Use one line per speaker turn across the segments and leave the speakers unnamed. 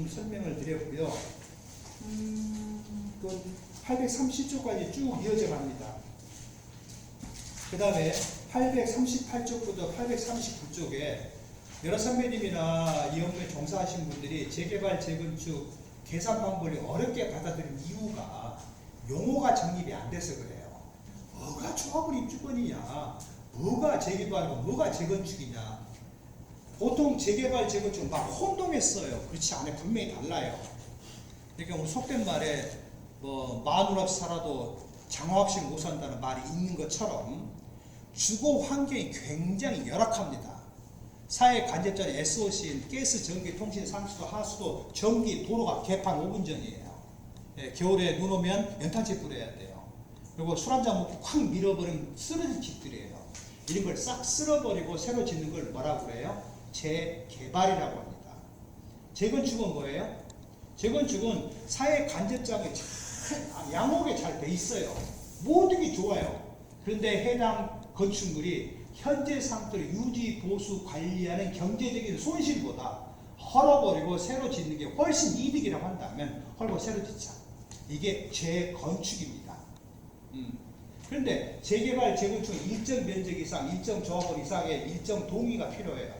설명을 드렸고요. 그 830쪽까지 쭉 이어져 갑니다. 그 다음에 838쪽부터 839쪽에 여러 선배님이나 이 업무에 종사하신 분들이 재개발, 재건축, 계산 방법을 어렵게 받아들인 이유가 용어가 정립이 안 돼서 그래요. 뭐가 조합을 입주권이냐, 뭐가 재개발이고 뭐가 재건축이냐. 보통 재개발, 재건축 막 혼동했어요. 그렇지 않아요. 분명히 달라요. 그러니까 우리 속된 말에 뭐 마누라 없이 살아도 장화 없이 못 산다는 말이 있는 것처럼 주거 환경이 굉장히 열악합니다. 사회 간접자리 SOC인 가스, 전기, 통신, 상수도, 하수도, 전기, 도로가 개판 5분 전이에요. 예, 겨울에 눈 오면 연탄재 뿌려야 돼요. 그리고 술 한잔 먹고 콱 밀어버리면 쓰러진 집들이에요. 이런 걸 싹 쓸어버리고 새로 짓는 걸 뭐라고 그래요? 재개발이라고 합니다. 재건축은 뭐예요? 재건축은 사회 간접장이 잘 양호하게 잘 돼 있어요. 모든 게 좋아요. 그런데 해당 건축물이 현재 상태로 유지, 보수, 관리하는 경제적인 손실보다 헐어버리고 새로 짓는 게 훨씬 이득이라고 한다면 헐고 새로 짓자. 이게 재건축입니다. 그런데 재개발, 재건축은 일정 면적 이상, 일정 조합원 이상의 일정 동의가 필요해요.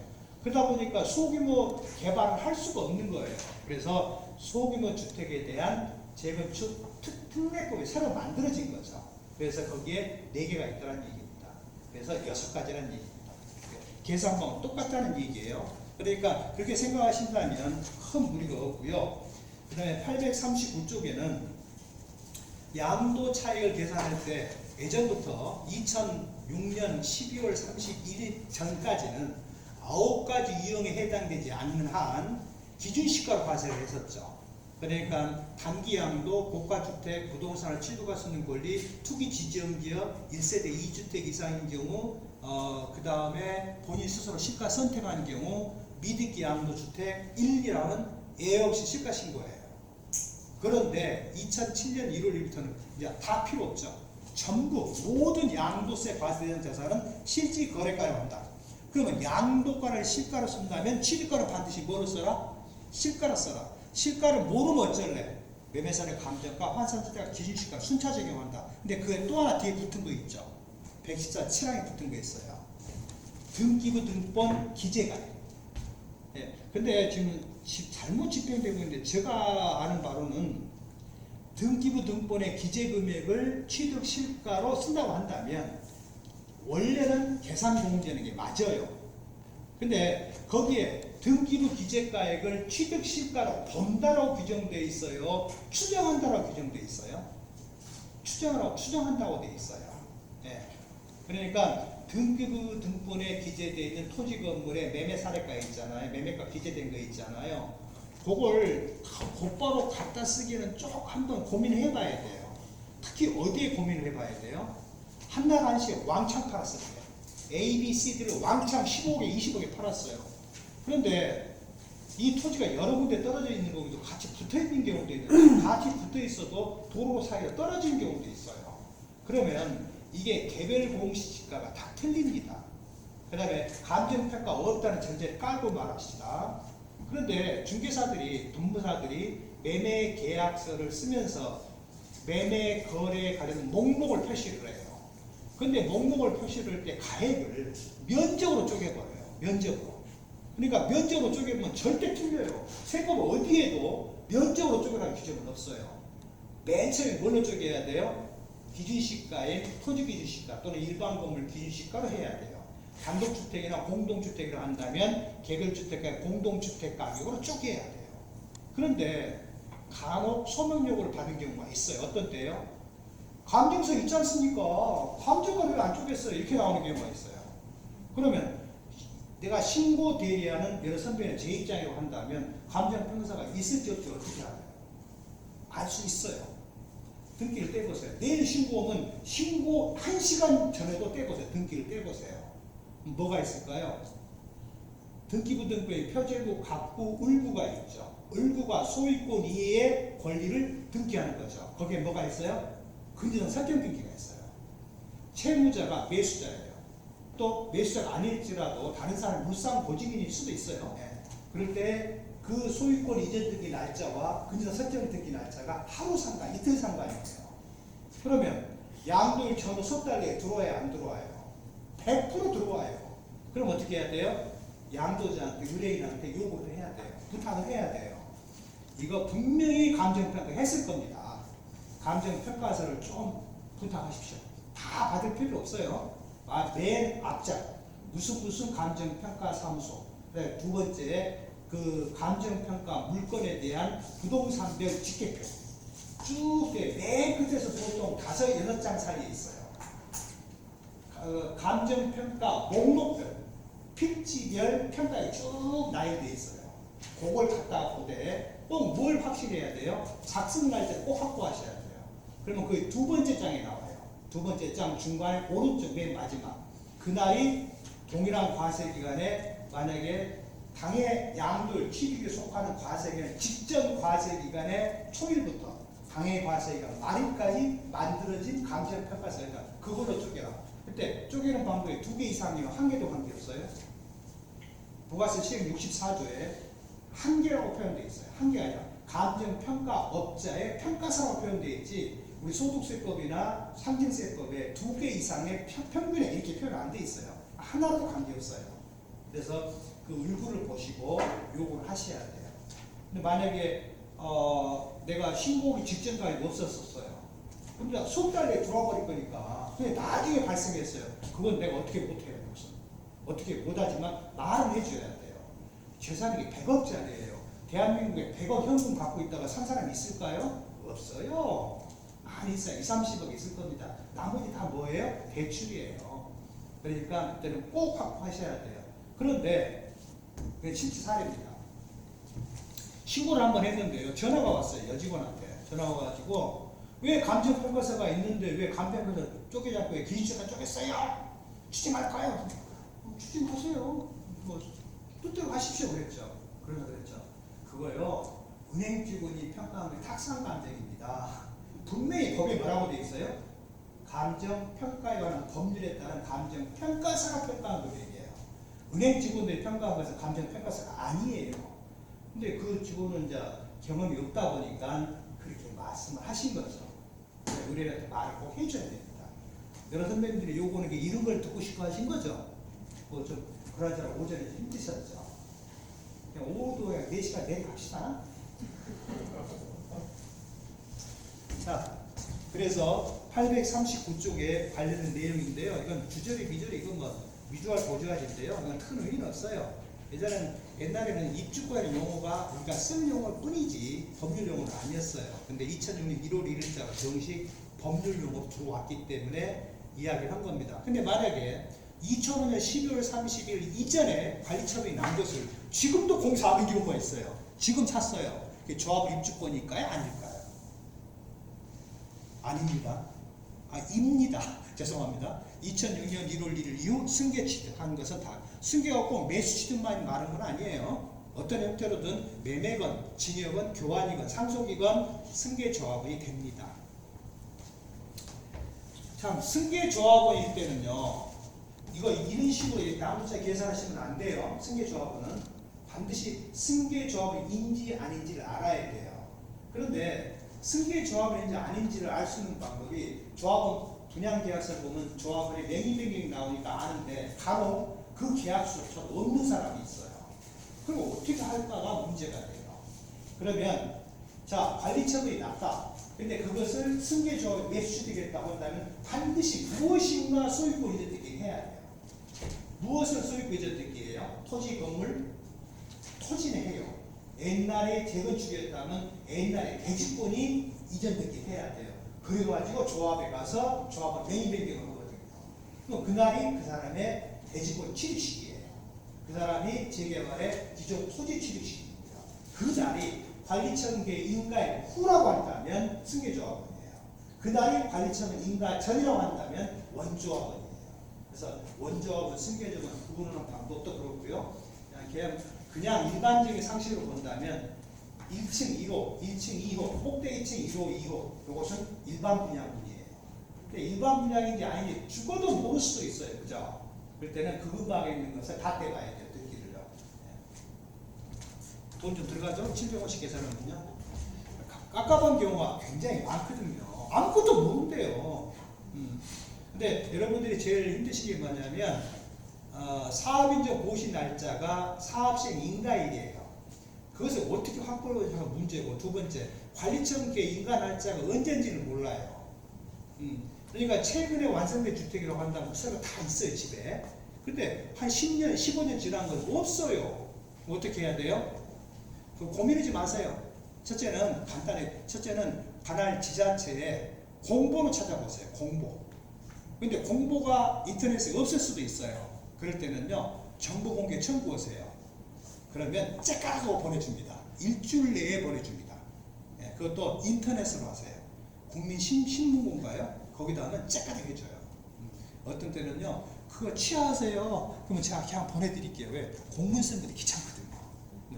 그러다 보니까 소규모 개발을 할 수가 없는 거예요. 그래서 소규모 주택에 대한 재건축 특례법이 새로 만들어진 거죠. 그래서 거기에 4개가 있다는 얘기입니다. 그래서 6가지라는 얘기입니다. 계산방은 똑같다는 얘기예요. 그러니까 그렇게 생각하신다면 큰 무리가 없고요. 그 다음에 839쪽에는 양도 차익을 계산할 때 예전부터 2006년 12월 31일 전까지는 9가지 유형에 해당되지 않는 한 기준시가로 과세를 했었죠. 그러니까 단기양도, 고가주택, 부동산을 취득할 수 있는 권리, 투기 지정지역, 1세대 2주택 이상인 경우, 그 다음에 본인 스스로 시가 선택하는 경우, 미등기 양도주택 1, 2라는 예 없이 시가 신고해요. 그런데 2007년 1월 1일부터는 이제 다 필요 없죠. 전부 모든 양도세 과세된 자산은 실질 거래가에 한다. 그러면 양도가를 시가로 쓴다면 취득가는 반드시 뭐로 써라? 실가로 써라. 실가를 모르면 어쩔래? 매매사의 감정가, 환산주택가, 기준시가 순차 적용한다. 근데 그에 또 하나 뒤에 붙은 거 있죠. 114 7항에 붙은 거 있어요. 등기부 등본 기재가액. 예. 근데 지금 잘못 집행되고 있는데 제가 아는 바로는 등기부 등본의 기재 금액을 취득 실가로 쓴다고 한다면 원래는 계산 공제하는 게 맞아요. 근데 거기에 등기부 기재가액을 취득 실가로 본다라고 규정되어 있어요. 추정한다라고 규정되어 있어요. 추정한다고 되어 있어요. 예. 그러니까 등기부 등본에 기재되어 있는 토지 건물의 매매 사례가 있잖아요. 매매가 기재된 거 있잖아요. 그걸 곧바로 갖다 쓰기는 쭉 한번 고민해 봐야 돼요. 특히 어디에 고민을 해 봐야 돼요? 한날 한시에 왕창 팔았을 때 A, B, C, D를 왕창 15억에 20억에 팔았어요. 그런데 이 토지가 여러 군데 떨어져 있는 경우도 같이 붙어 있는 경우도 있는데 같이 붙어 있어도 도로 사이에 떨어지는 경우도 있어요. 그러면 이게 개별 공시지가가 다 틀립니다. 그 다음에 감정평가 없다는 전제를 깔고 말합시다. 그런데 중개사들이, 분부사들이 매매 계약서를 쓰면서 매매 거래에 관련 목록을 표시를 해요. 근데 목록을 표시를 할 때 가액을 면적으로 쪼개버려요. 면적으로. 그러니까 면적으로 쪼개면 절대 틀려요. 세법 어디에도 면적으로 쪼개라는 규정은 없어요. 맨 처음에 뭘로 쪼개야 돼요? 기준시가인 토지기준시가 또는 일반 건물 기준시가로 해야 돼요. 단독주택이나 공동주택이라 한다면 개별주택과 공동주택 가격으로 쪼개야 돼요. 그런데 간혹 소명요구를 받은 경우가 있어요. 어떤 때요? 감정서 있지 않습니까? 감정가 왜 안 쪼갰어요? 이렇게 나오는 경우가 있어요. 그러면 내가 신고 대리하는 여러 선배는 제 입장이라고 한다면 감정평가사가 있을지 없지 어떻게 알아요? 알 수 있어요. 등기를 떼보세요. 내일 신고하면 신고 1시간 전에도 떼보세요. 등기를 떼보세요. 뭐가 있을까요? 등기부 등본에 표제부, 갑부, 을부가 있죠. 을부가 소유권 이외의 권리를 등기하는 거죠. 거기에 뭐가 있어요? 근저당 설정 등기가 있어요. 채무자가 매수자예요. 또 매수자가 아닐지라도 다른 사람 물상 보증인일 수도 있어요. 네. 그럴 때 그 소유권 이전 등기 날짜와 근저당 설정 등기 날짜가 하루 상관, 이틀 상관이에요. 그러면 양도일 전후 석 달 내에 들어와야 안 들어와요? 100% 들어와요. 그럼 어떻게 해야 돼요? 양도자한테, 의뢰인한테 요구를 해야 돼요. 부탁을 해야 돼요. 이거 분명히 감정평가 했을 겁니다. 감정평가서를 좀 부탁하십시오. 다 받을 필요 없어요. 맨 앞장 무슨 감정평가 사무소. 네, 두 번째 그 감정평가 물건에 대한 부동산별 직계표 쭉 맨 끝에서 보통 5-6장 사이에 있어요. 감정평가 목록별 필지별 평가에 쭉 나열되어 있어요. 그걸 갖다 보되 또 뭘 확실해야 돼요? 작성 날짜 꼭 확보하셔야 돼요. 그러면 그 두 번째 장에 나와요. 두 번째 장 중간에 오른쪽 맨 마지막 그날이 동일한 과세기간에 만약에 당해 양도일 취득에 속하는 과세기간 직전 과세기간의 초일부터 당해 과세기간 말일까지 만들어진 감정평가서니까 그걸로 쪼개라. 그때 쪼개는 방법이 2개 이상이면 1개도 관계없어요. 부가세 시행 64조에 1개라고 표현되어 있어요. 1개 아니라 감정평가업자의 평가사라고 표현되어 있지 우리 소득세법이나 상징세법에 2개 이상의 평균에 이렇게 표현 안 돼 있어요. 하나도 관계없어요. 그래서 그 일부를 보시고 요구를 하셔야 돼요. 근데 만약에 내가 신고하기 직전까지 없었어요. 근데 석 달 내에 들어와 버릴 거니까 근데 나중에 발생했어요. 그건 내가 어떻게 못해요. 어떻게 못하지만 말은 해줘야 돼요. 재산이 100억짜리예요. 대한민국에 100억 현금 갖고 있다가 산 사람이 있을까요? 없어요. 많이 있어요. 20-30억 있을 겁니다. 나머지 다 뭐예요? 대출이에요. 그러니까 그때는 꼭 확보하셔야 돼요. 그런데 그게 실제 사례입니다. 신고를 한번 했는데요. 전화가 왔어요. 여직원한테. 전화가 와가지고 왜 감정평가서가 있는데 왜 감정평가서 쪼개지 않고 왜 기준세가 쪼갰어요? 추징할까요? 추징하세요. 뭐 뜻대로 하십시오 그랬죠. 그래서 그랬죠. 그거요. 은행 직원이 평가한 게 탁상 감정입니다. 분명히 법에 뭐라고 되어 있어요? 감정평가에 관한 법률에 따른 감정평가사가 평가한 금액이에요. 은행 직원들이 평가한 것은 감정평가사가 아니에요. 근데 그 직원은 이제 경험이 없다 보니까 그렇게 말씀을 하신 거죠. 의뢰인한테 말을 꼭 해줘야 됩니다. 여러 선배님들이 요거는 이런 걸 듣고 싶어 하신 거죠. 뭐 좀 그러저러 오전에 힘드셨죠. 그냥 오후도 4시간 내일 갑시다. 자, 그래서 839쪽에 관련된 내용인데요. 이건 주저리 미저리 이건 뭐 미주알 보조알인데요. 이건 큰 의미는 없어요. 옛날에는 입주권의 용어가 우리가 쓰는 용어일 뿐이지 법률 용어는 아니었어요. 근데 2006년 1월 1일자가 정식 법률 용어로 들어왔기 때문에 이야기를 한 겁니다. 근데 만약에 2005년 12월 30일 이전에 관리처분이 난 것을 지금도 공사하는 경우가 있어요. 지금 찼어요. 조합 입주권일까요? 아닐까요? 아닙니다. 입니다. 죄송합니다. 2006년 1월 1일 이후 승계 취득한 것은 다 승계가 꼭 매수 취득만 말하는 건 아니에요. 어떤 형태로든 매매건, 증여건, 교환이건, 상속이건 승계 조합원이 됩니다. 참 승계 조합원일 때는요. 이거 이런 식으로 이렇게 아무렇게 계산하시면 안 돼요. 승계 조합원은 반드시 승계 조합원인지 아닌지를 알아야 돼요. 그런데 승계 조합원인지 아닌지를 알 수 있는 방법이 조합원 분양계약서를 보면 조합원의 명의 나오니까 아는데 간혹 그 계약서조차 없는 사람이 있어요. 그럼 어떻게 할까가 문제가 돼요. 그러면 자 관리처분이 났다. 근데 그것을 승계조합에 매수 취득했다고 한다면 반드시 무엇인가 소유권 이전 등기 해야 돼요. 무엇을 소유권 이전 등기해요? 토지, 건물, 토지는 해요. 옛날에 재건축이었다면 옛날에 대지권이 이전 등기 해야 돼요. 그래가지고 조합에 가서 조합은 명의 변경을 하거든요. 그럼 그날이 그 사람의 대지권 취득식이에요. 그 사람이 재개발의 기존 토지 취득식입니다. 그 날이 관리처분계 인가의 후라고 한다면 승계조합원이에요. 그 날이 관리처분 인가 전이라고 한다면 원조합원이에요. 그래서 원조합원, 승계조합원 구분하는 방법도 그렇고요. 그냥 일반적인 상식으로 본다면 1층 1호, 1층 2호, 꼭대기 1층 1호, 2호 이것은 일반 분양분이에요. 근데 일반 분양인지 아닌지 죽어도 모를 수도 있어요. 그죠? 그럴 때는 그 근방에 있는 것을 다 떼봐야 돼요. 등기를요. 돈 좀 들어가죠? 700원씩 계산하면요. 깝깝한 경우가 굉장히 많거든요. 아무것도 모른대요. 근데 여러분들이 제일 힘드신 게 뭐냐면 사업인정 고시 날짜가 사업시행 인가일이에요. 그것을 어떻게 확보하는지가 문제고, 두 번째 관리청계 인가 날짜가 언제인지를 몰라요. 그러니까 최근에 완성된 주택이라고 한다면 서류가 다 있어요, 집에. 근데 한 10년, 15년 지난 건 없어요. 어떻게 해야 돼요? 고민하지 마세요. 첫째는 간단해. 첫째는 관할 지자체에 공보로 찾아보세요. 공보. 근데 공보가 인터넷에 없을 수도 있어요. 그럴 때는요, 정보공개 청구하세요. 그러면 째까하고 보내줍니다. 일주일 내에 보내줍니다. 예, 그것도 인터넷으로 하세요. 국민신문고인가요? 거기다 하면 째까하게 해줘요. 어떤 때는요, 그거 취하하세요. 그러면 제가 그냥 보내드릴게요. 왜? 공문 쓰는 것도 귀찮거든요.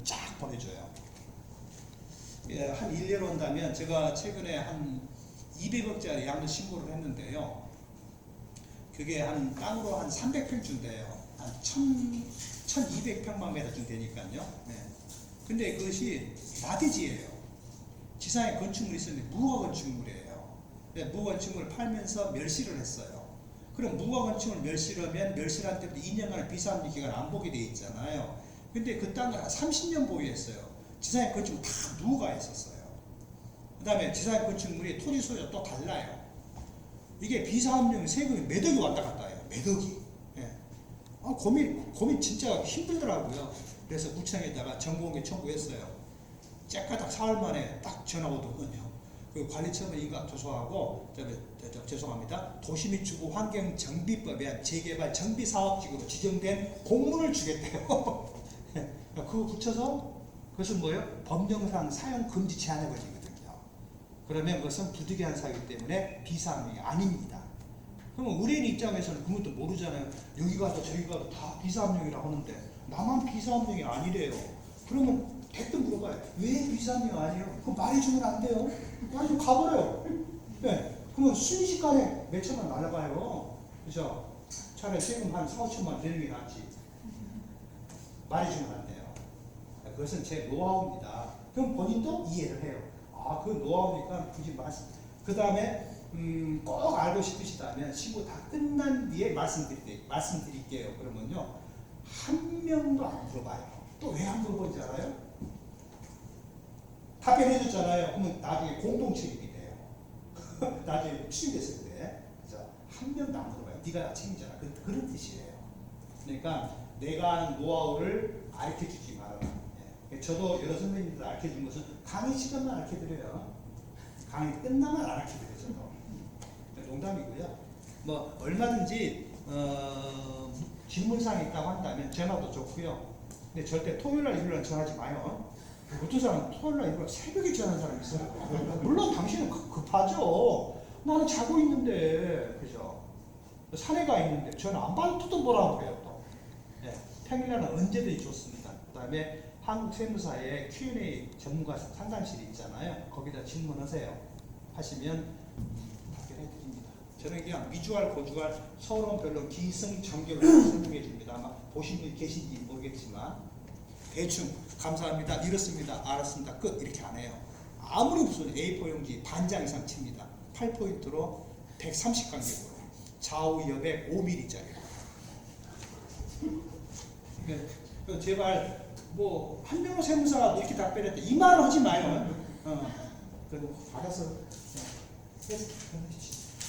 쫙 보내줘요. 예, 한 일례로 한다면 제가 최근에 한 200억짜리 양도 신고를 했는데요. 그게 한 땅으로 한 300평 준대요. 한 1200평만 매달 좀 되니까요. 네. 근데 그것이 나대지예요. 지상에 건축물이 있었는데 무허가 건축물이에요. 무허가 건축물을 팔면서 멸실을 했어요. 그럼 무허가 건축물을 멸실하면 멸실한 때부터 2년간의 비상환경 기간 안 보게 돼 있잖아요. 근데 그 땅을 한 30년 보유했어요. 지상에 건축물 다 무허가 했었어요. 그 다음에 지상에 건축물이 토지 소유가 또 달라요. 이게 비상환경 세금이 몇 억이 왔다 갔다 해요. 몇 억이. 예. 고민 진짜 힘들더라고요. 그래서 구청에다가 정보공개 청구했어요. 째까닥 사흘 만에 딱 전화 오더군요. 그 관리처분 인가 조서하고, 죄송합니다. 도시및주거 환경정비법에 의한 재개발 정비사업지구로 지정된 공문을 주겠대요. 그거 붙여서 그것은 뭐예요? 법령상 사용 금지 제한해버리거든요. 그러면 그것은 부득이한 사유이기 때문에 비상환경이 아닙니다. 그러면 의뢰인 입장에서는 그것도 모르잖아요. 여기 가서 저기 가서 다 비상환경이라고 하는데 나만 비상환경이 아니래요. 그러면 대뜸 물어봐요. 왜 비상환경이 아니에요? 그거 말해주면 안 돼요. 말해주면 가버려요. 네. 그러면 순식간에 몇 천만 날아가요. 그죠? 차라리 세금 한 4, 5천만 내는 게 낫지. 말해주면 안 돼요. 그것은 제 노하우입니다. 그럼 본인도 이해를 해요. 아, 그 노하우니까 굳이 그 다음에 꼭 알고 싶으시다면 신고 다 끝난 뒤에 말씀드릴게요. 그러면요, 한 명도 안 물어봐요. 또 왜 안 물어보는지 알아요? 답변해줬잖아요. 그러면 나중에 공동 책임이 돼요. 나중에 취임됐을 때. 그래서 한 명도 안 물어봐요. 네가 나 책임져라. 그런 뜻이에요. 그러니까 내가 하는 노하우를 알려주지 말아라. 예. 저도 여러 선배님들 알려준 것은 강의 시간만 알려드려요. 강의 끝나면 안 알려드려요. 저도. 농담이고요. 뭐 얼마든지 질문사항이 있다고 한다면 전화도 좋고요. 근데 절대 토요일날 일요일날 전화하지 마요. 어떤 사람은 토요일날 일요일날 새벽에 전화하는 사람이 있어요. 물론 당신은 급하죠. 나는 자고 있는데, 그죠? 사내가 있는데 전화 안 받아도 또 뭐라고 그래요 또. 네, 평일날은 언제든지 좋습니다. 그 다음에 한국세무사의 Q&A 전문가 상담실이 있잖아요. 거기다 질문하세요. 하시면 답변해 드립니다. 저는 그냥 미주알, 고주알, 서론, 변론, 기성, 정결을 설명해 줍니다. 아마 보신 분 계신지 모르겠지만 대충 감사합니다, 이렇습니다, 알았습니다, 끝 이렇게 안 해요. 아무리 무슨 A4 용지 반장 이상 칩니다. 8포인트로 130간격으로 좌우 여백 5mm짜리로. 네, 제발 뭐 한명호 세무사가 이렇게 답변했대 이 말을 하지 마요. 그래도 알아서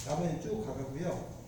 나머지 쭉 가고요.